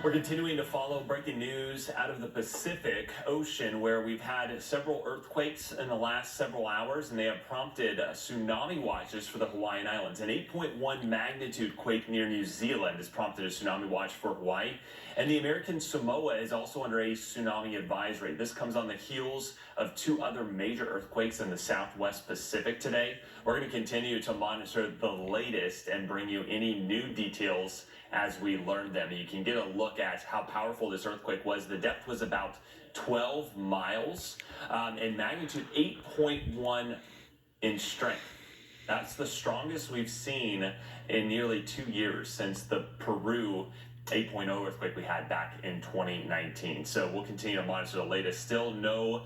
We're continuing to follow breaking news out of the Pacific Ocean, where we've had several earthquakes in the last several hours, and they have prompted tsunami watches for the Hawaiian Islands. An 8.1 magnitude quake near New Zealand has prompted a tsunami watch for Hawaii, and the American Samoa is also under a tsunami advisory. This comes on the heels of two other major earthquakes in the Southwest Pacific today. We're going to continue to monitor the latest and bring you any new details as we learn them. You can get a look at how powerful this earthquake was. The depth was about 12 miles and magnitude 8.1 in strength. That's the strongest we've seen in nearly 2 years since the Peru 8.0 earthquake we had back in 2019. So we'll continue to monitor the latest. Still no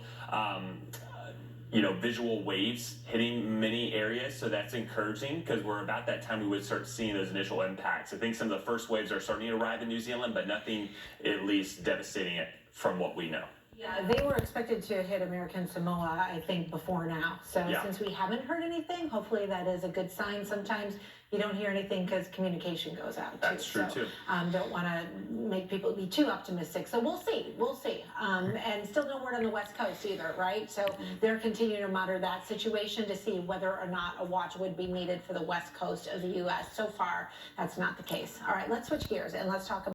visual waves hitting many areas, so that's encouraging because we're about that time we would start seeing those initial impacts. I think some of the first waves are starting to arrive in New Zealand, but nothing at least devastating it from what we know. Yeah, they were expected to hit American Samoa, I think, before now. So since we haven't heard anything, hopefully that is a good sign. Sometimes you don't hear anything because communication goes out. That's true, too. Don't want to make people be too optimistic. So we'll see. And still no word on the West Coast either, right? So they're continuing to monitor that situation to see whether or not a watch would be needed for the West Coast of the U.S. So far, that's not the case. All right, let's switch gears and let's talk about